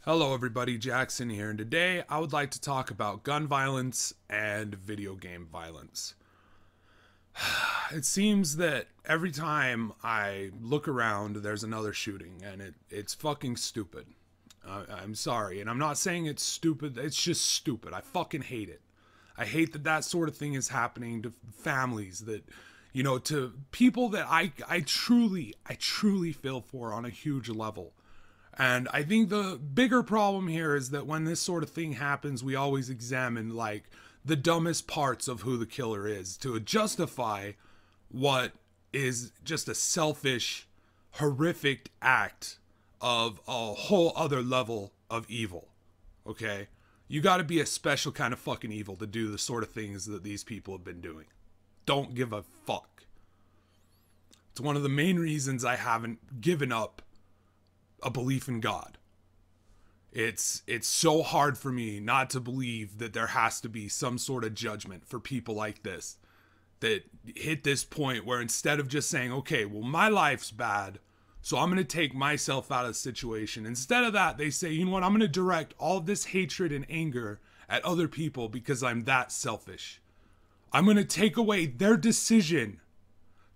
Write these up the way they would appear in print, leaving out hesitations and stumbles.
Hello everybody, Jaxxsin here, and today I would like to talk about gun violence and video game violence. It seems that every time I look around, there's another shooting, and it's fucking stupid. I'm sorry, and I'm not saying it's stupid, it's just stupid. I fucking hate it. I hate that that sort of thing is happening to families, that, you know, to people that I truly feel for on a huge level. And I think the bigger problem here is that when this sort of thing happens, we always examine like the dumbest parts of who the killer is to justify what is just a selfish, horrific act of a whole other level of evil. Okay? You gotta be a special kind of fucking evil to do the sort of things that these people have been doing. Don't give a fuck. It's one of the main reasons I haven't given up a belief in God. It's so hard for me not to believe that there has to be some sort of judgment for people like this that hit this point where instead of just saying, okay, well, my life's bad, so I'm going to take myself out of the situation. Instead of that, they say, you know what, I'm going to direct all of this hatred and anger at other people because I'm that selfish. I'm going to take away their decision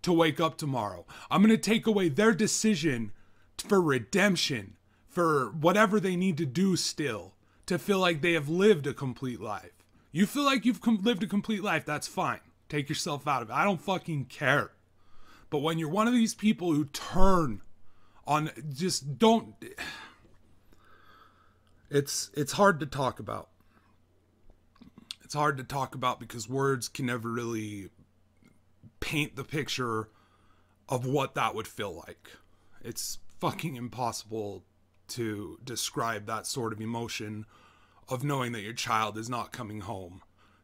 to wake up tomorrow. I'm going to take away their decision for redemption, for whatever they need to do still to feel like they have lived a complete life. You feel like you've lived a complete life, that's fine. Take yourself out of it. I don't fucking care. But when you're one of these people who turn on, just don't, it's hard to talk about. It's hard to talk about because words can never really paint the picture of what that would feel like. It's fucking impossible to describe that sort of emotion of knowing that your child is not coming home,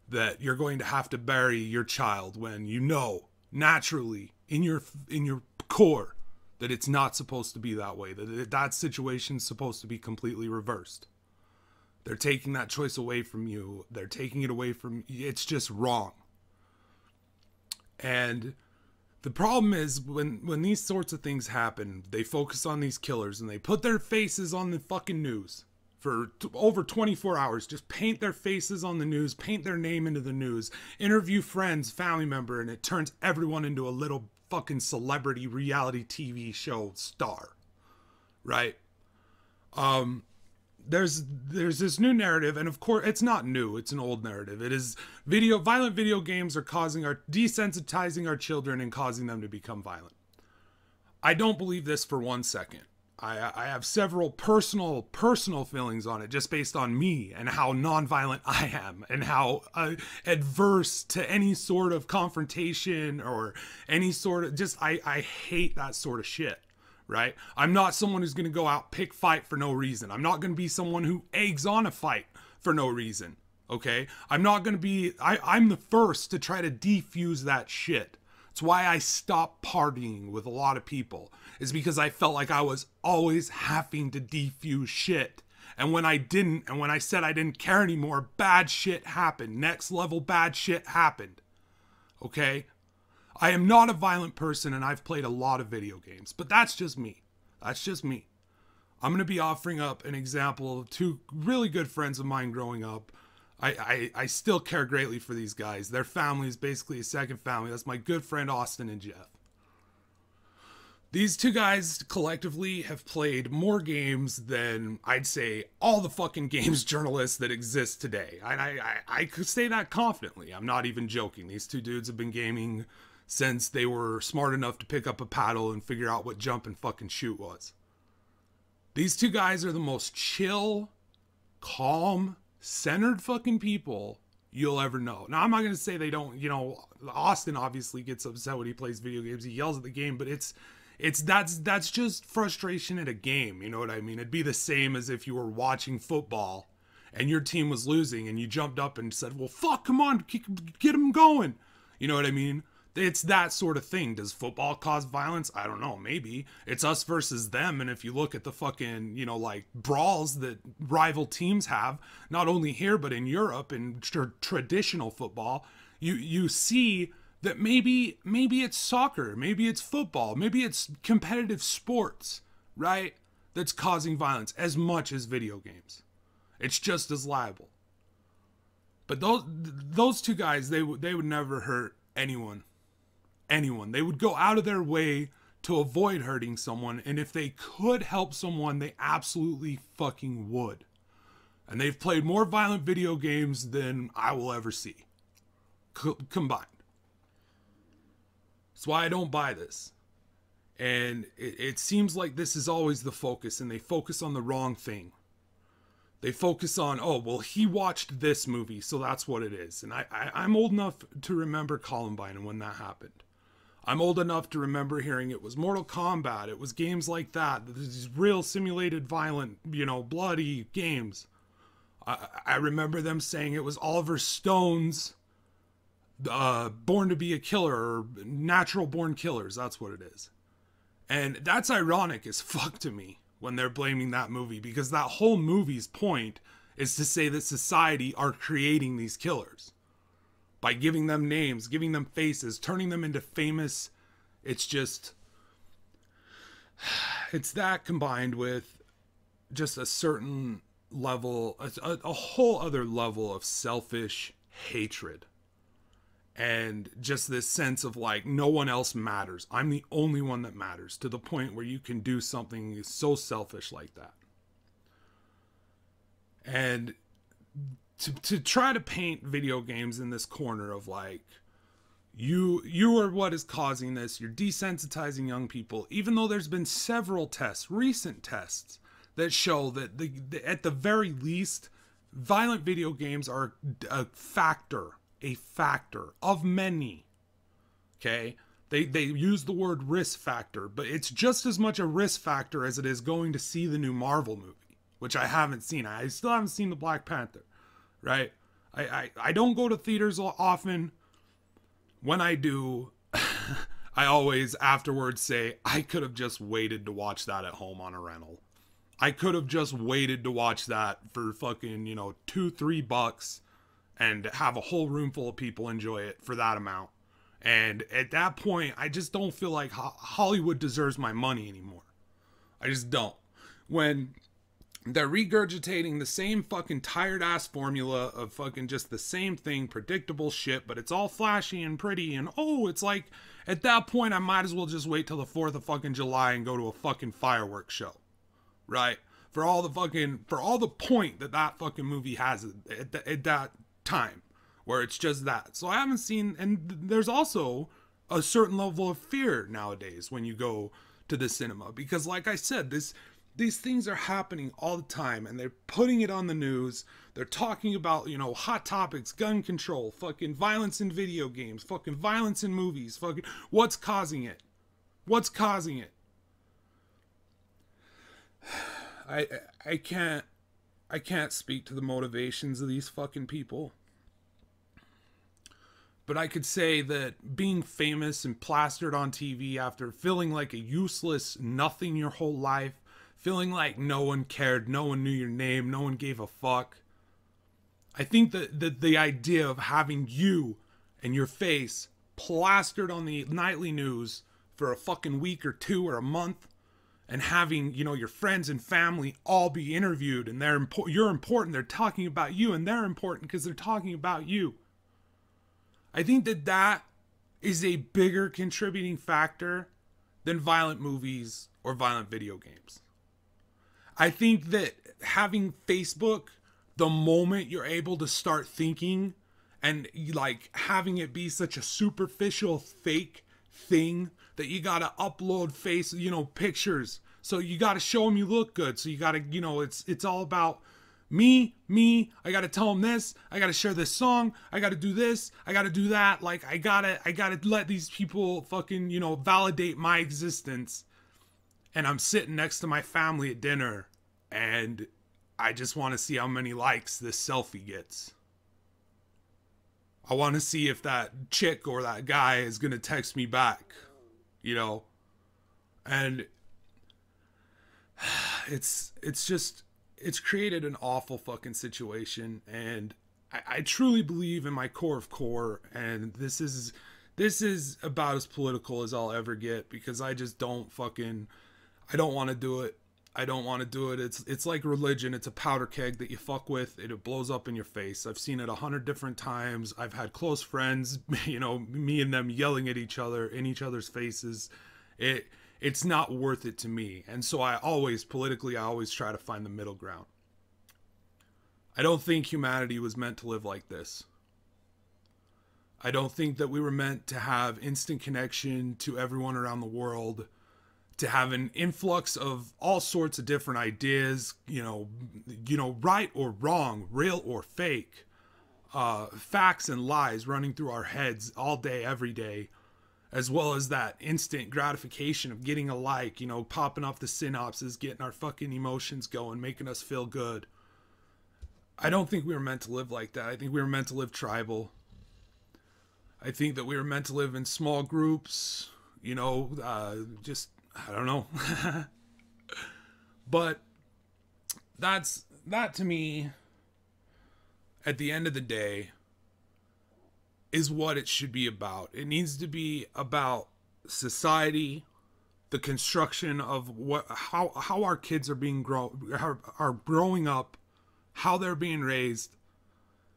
that you're going to have to bury your child when you know naturally in your core that it's not supposed to be that way, that situation's supposed to be completely reversed. They're taking that choice away from you. They're taking it away from you. It's just wrong. And the problem is when these sorts of things happen, they focus on these killers and they put their faces on the fucking news for over 24 hours. Just paint their faces on the news, paint their name into the news, interview friends, family member, and it turns everyone into a little fucking celebrity reality TV show star. Right? There's this new narrative, and of course it's not new, it's an old narrative. It is violent video games are desensitizing our children and causing them to become violent. I don't believe this for 1 second. I have several personal feelings on it, just based on me and how nonviolent I am and how adverse to any sort of confrontation or any sort of I hate that sort of shit. Right? I'm not someone who's going to go out, pick fight for no reason. I'm not going to be someone who eggs on a fight for no reason. Okay? I'm not going to be, I'm the first to try to defuse that shit. It's why I stopped partying with a lot of people. Is because I felt like I was always having to defuse shit. And when I didn't, and when I said I didn't care anymore, bad shit happened. Next level bad shit happened. Okay? I am not a violent person and I've played a lot of video games, but that's just me. That's just me. I'm going to be offering up an example of two really good friends of mine growing up. I still care greatly for these guys. Their family is basically a second family. That's my good friend Austin and Jeff. These two guys collectively have played more games than I'd say all the fucking games journalists that exist today. I could say that confidently. I'm not even joking. These two dudes have been gaming since they were smart enough to pick up a paddle and figure out what jump and fucking shoot was. These two guys are the most chill, calm, centered fucking people you'll ever know. Now, I'm not going to say they don't, you know, Austin obviously gets upset when he plays video games. He yells at the game, but that's just frustration at a game. You know what I mean? It'd be the same as if you were watching football and your team was losing and you jumped up and said, well, fuck, come on, get them going. You know what I mean? It's that sort of thing. Does football cause violence? I don't know. Maybe. It's us versus them. And if you look at the fucking, you know, like brawls that rival teams have, not only here, but in Europe in traditional football, you see that maybe it's soccer, maybe it's football, maybe it's competitive sports, right? that's causing violence as much as video games. It's just as liable. But those two guys, they would never hurt anyone. Anyone. They would go out of their way to avoid hurting someone, and if they could help someone, they absolutely fucking would. And they've played more violent video games than I will ever see. Combined. That's why I don't buy this. And it seems like this is always the focus, and they focus on the wrong thing. They focus on, oh, well, he watched this movie, so that's what it is. And I'm old enough to remember Columbine and when that happened. I'm old enough to remember hearing it was Mortal Kombat. It was games like that. These real simulated violent, bloody games. I remember them saying it was Oliver Stone's Born to be a Killer, or Natural Born Killers. That's what it is. And that's ironic as fuck to me when they're blaming that movie, because that whole movie's point is to say that society are creating these killers by giving them names, giving them faces, turning them into famous. It's that combined with just a certain level, a whole other level of selfish hatred. And just this sense of like, no one else matters. I'm the only one that matters, to the point where you can do something so selfish like that. And to try to paint video games in this corner of like, you are what is causing this. You're desensitizing young people, even though there's been several tests, recent tests, that show that at the very least, violent video games are a factor of many. Okay? They use the word risk factor, but it's just as much a risk factor as it is going to see the new Marvel movie, which I haven't seen. I still haven't seen the Black Panther, right? I don't go to theaters often. When I do, I always afterwards say, I could have just waited to watch that at home on a rental. I could have just waited to watch that for fucking, $2-3 and have a whole room full of people enjoy it for that amount. And at that point, I just don't feel like Hollywood deserves my money anymore. I just don't. When they're regurgitating the same fucking tired ass formula of fucking just the same thing, predictable shit, but it's all flashy and pretty, and it's like, at that point, I might as well just wait till the 4th of fucking July and go to a fucking fireworks show. Right? For all the point that fucking movie has at that time, where it's just that. So I haven't seen, and there's also a certain level of fear nowadays when you go to the cinema, because like I said, these things are happening all the time, and they're putting it on the news. They're talking about, hot topics, gun control, fucking violence in video games, fucking violence in movies, fucking what's causing it? What's causing it? I can't speak to the motivations of these fucking people. But I could say that being famous and plastered on TV after feeling like a useless nothing your whole life, feeling like no one cared, no one knew your name, no one gave a fuck. I think that the idea of having you and your face plastered on the nightly news for a fucking week or two or a month, and having, your friends and family all be interviewed, and you're important, they're talking about you, and they're important because they're talking about you. I think that is a bigger contributing factor than violent movies or violent video games. I think that having Facebook, the moment you're able to start thinking, and like having it be such a superficial fake thing that you gotta upload pictures, so you gotta show them you look good, so you gotta, it's all about me, I gotta tell them this, I gotta share this song, I gotta do this, I gotta do that, like I gotta let these people fucking, validate my existence. And I'm sitting next to my family at dinner, and I just want to see how many likes this selfie gets. I want to see if that chick or that guy is going to text me back, and it's created an awful fucking situation. And I truly believe in my core of core, and this is about as political as I'll ever get, because I just don't want to do it. I don't want to do it. It's like religion. It's a powder keg that you fuck with. It blows up in your face. I've seen it 100 different times. I've had close friends, me and them yelling at each other in each other's faces. It's not worth it to me. And so I always try to find the middle ground. I don't think humanity was meant to live like this. I don't think that we were meant to have instant connection to everyone around the world, to have an influx of all sorts of different ideas, right or wrong, real or fake, facts and lies running through our heads all day, every day, as well as that instant gratification of getting a like, popping off the synapses, getting our fucking emotions going, making us feel good. I don't think we were meant to live like that. I think we were meant to live tribal. I think that we were meant to live in small groups, I don't know. But that to me, at the end of the day, is what it should be about. It needs to be about society, the construction of how our kids are are growing up, how they're being raised.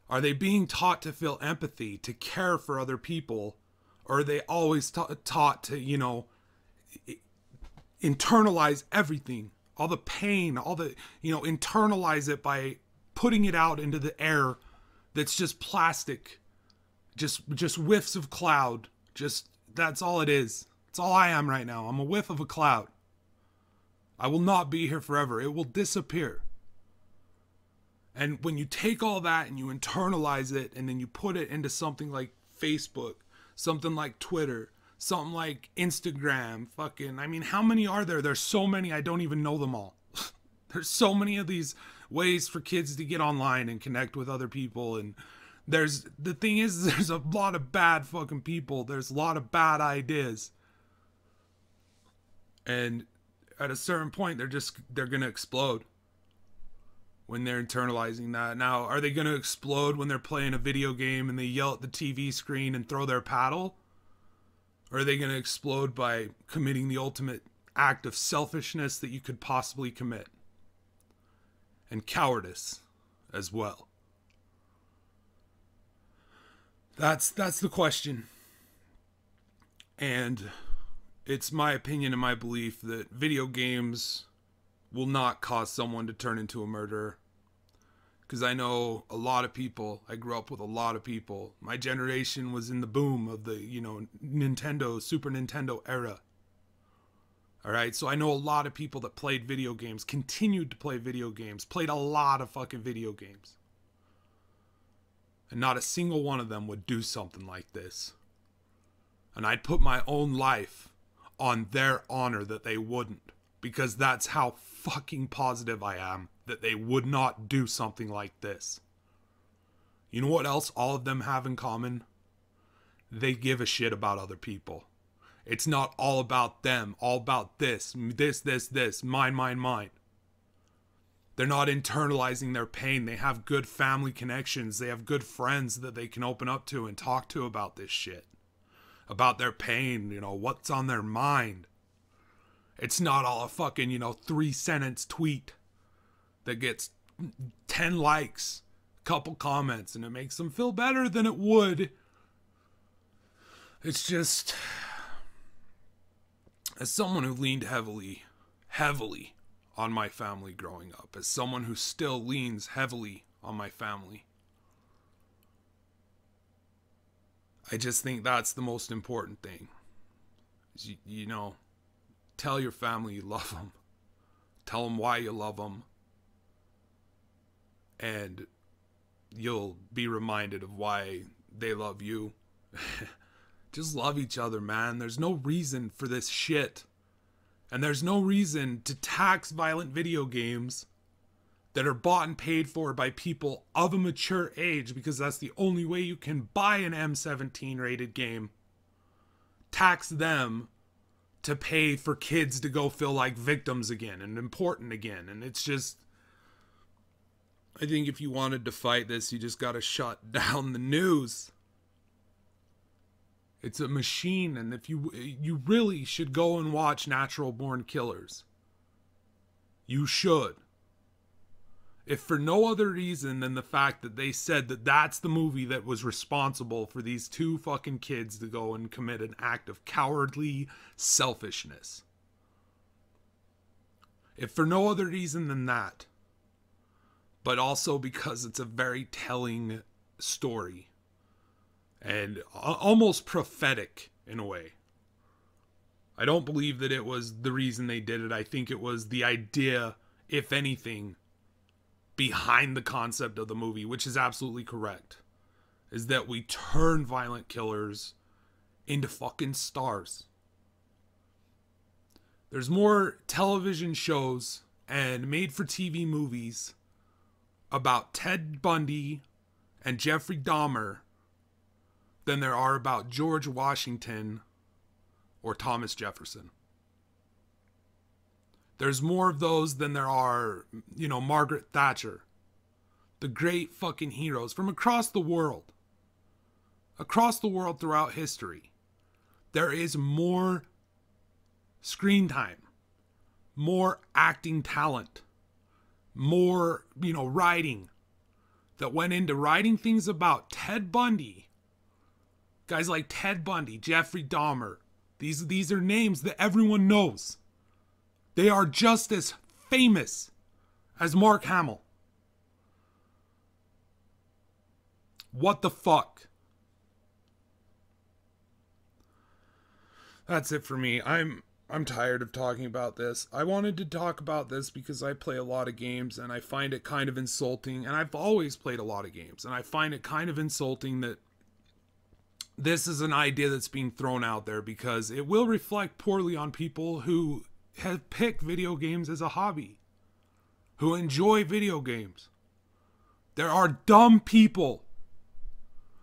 Are they being taught to feel empathy, to care for other people? Or are they always taught to, internalize everything, all the pain, all the, internalize it by putting it out into the air that's just plastic, just whiffs of cloud. That's all it is. That's all I am right now. I'm a whiff of a cloud. I will not be here forever. It will disappear. And when you take all that and you internalize it and then you put it into something like Facebook, something like Twitter, something like Instagram, how many are there? There's so many, I don't even know them all. There's so many of these ways for kids to get online and connect with other people. And there's a lot of bad fucking people. There's a lot of bad ideas. And at a certain point, they're going to explode when they're internalizing that. Now, are they going to explode when they're playing a video game and they yell at the TV screen and throw their paddle? Or are they going to explode by committing the ultimate act of selfishness that you could possibly commit? And cowardice as well. That's the question. And it's my opinion and my belief that video games will not cause someone to turn into a murderer. Because I know a lot of people. I grew up with a lot of people. My generation was in the boom of the, Nintendo, Super Nintendo era. Alright, so I know a lot of people that played video games, continued to play video games, played a lot of fucking video games. And not a single one of them would do something like this. And I'd put my own life on their honor that they wouldn't. Because that's how fucking positive I am that they would not do something like this. You know what else all of them have in common? They give a shit about other people. It's not all about them, all about this, mine. They're not internalizing their pain. They have good family connections. They have good friends that they can open up to and talk to about this shit. About their pain, what's on their mind. It's not all a fucking, 3-sentence tweet that gets 10 likes, a couple comments, and it makes them feel better than it would. It's just, as someone who leaned heavily on my family growing up, as someone who still leans heavily on my family, I just think that's the most important thing. Tell your family you love them. Tell them why you love them. And you'll be reminded of why they love you. Just love each other, man. There's no reason for this shit. And there's no reason to tax violent video games that are bought and paid for by people of a mature age, because that's the only way you can buy an M17 rated game. Tax them to pay for kids to go feel like victims again and important again. And it's just, I think if you wanted to fight this, you just gotta shut down the news. It's a machine, and if you really should go and watch Natural Born Killers. You should. If for no other reason than the fact that they said that that's the movie that was responsible for these two fucking kids to go and commit an act of cowardly selfishness. If for no other reason than that, but also because it's a very telling story and almost prophetic in a way. I don't believe that it was the reason they did it. I think it was the idea, if anything, behind the concept of the movie, which is absolutely correct, is that we turn violent killers into fucking stars. There's more television shows and made-for-TV movies about Ted Bundy and Jeffrey Dahmer than there are about George Washington or Thomas Jefferson. There's more of those than there are, Margaret Thatcher. The great fucking heroes from across the world. Across the world throughout history. There is more screen time. More acting talent. More, writing that went into writing things about Ted Bundy. Guys like Ted Bundy, Jeffrey Dahmer. These are names that everyone knows. They are just as famous as Mark Hamill. What the fuck? That's it for me. I'm tired of talking about this. I wanted to talk about this because I play a lot of games and I find it kind of insulting. And I've always played a lot of games. And I find it kind of insulting that this is an idea that's being thrown out there because it will reflect poorly on people who have picked video games as a hobby, who enjoy video games. There are dumb people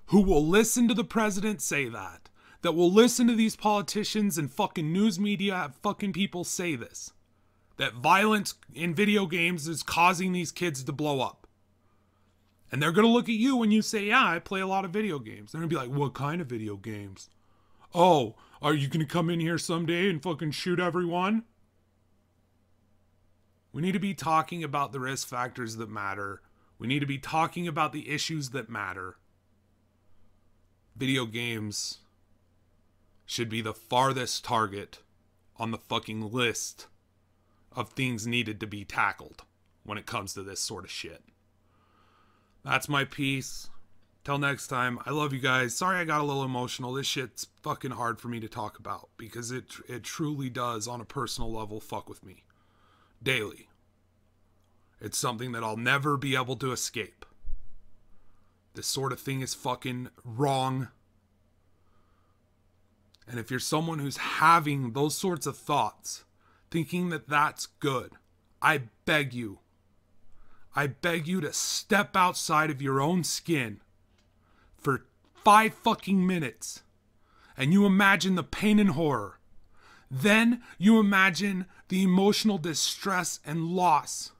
who will listen to the president say that will listen to these politicians and fucking news media fucking people say this, that violence in video games is causing these kids to blow up. And they're going to look at you when you say, yeah, I play a lot of video games. They're going to be like, what kind of video games? Oh, are you going to come in here someday and fucking shoot everyone? We need to be talking about the risk factors that matter. We need to be talking about the issues that matter. Video games should be the farthest target on the fucking list of things needed to be tackled when it comes to this sort of shit. That's my piece. Till next time, I love you guys. Sorry I got a little emotional. This shit's fucking hard for me to talk about because it truly does, on a personal level, fuck with me. Daily. It's something that I'll never be able to escape. This sort of thing is fucking wrong. And if you're someone who's having those sorts of thoughts, thinking that that's good, I beg you to step outside of your own skin for 5 fucking minutes and you imagine the pain and horror. Then you imagine the emotional distress and loss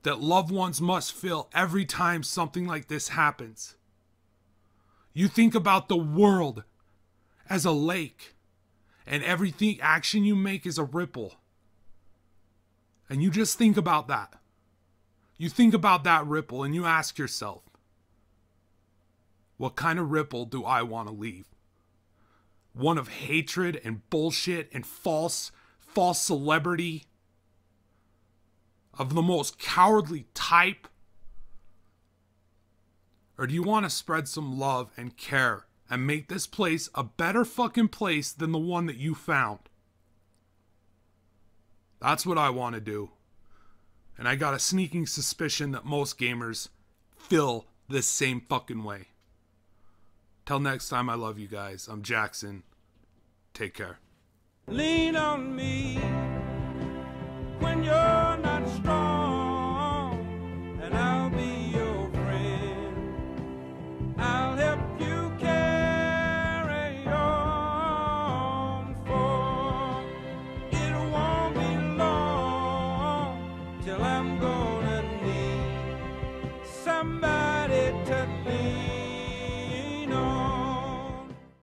that loved ones must feel every time something like this happens. You think about the world as a lake and everything action you make is a ripple. And you just think about that. You think about that ripple and you ask yourself, what kind of ripple do I want to leave? One of hatred and bullshit and false celebrity of the most cowardly type? Or do you want to spread some love and care and make this place a better fucking place than the one that you found? That's what I want to do. And I got a sneaking suspicion that most gamers feel this same fucking way. Till next time, I love you guys. I'm Jaxxsin. Take care. Lean on me.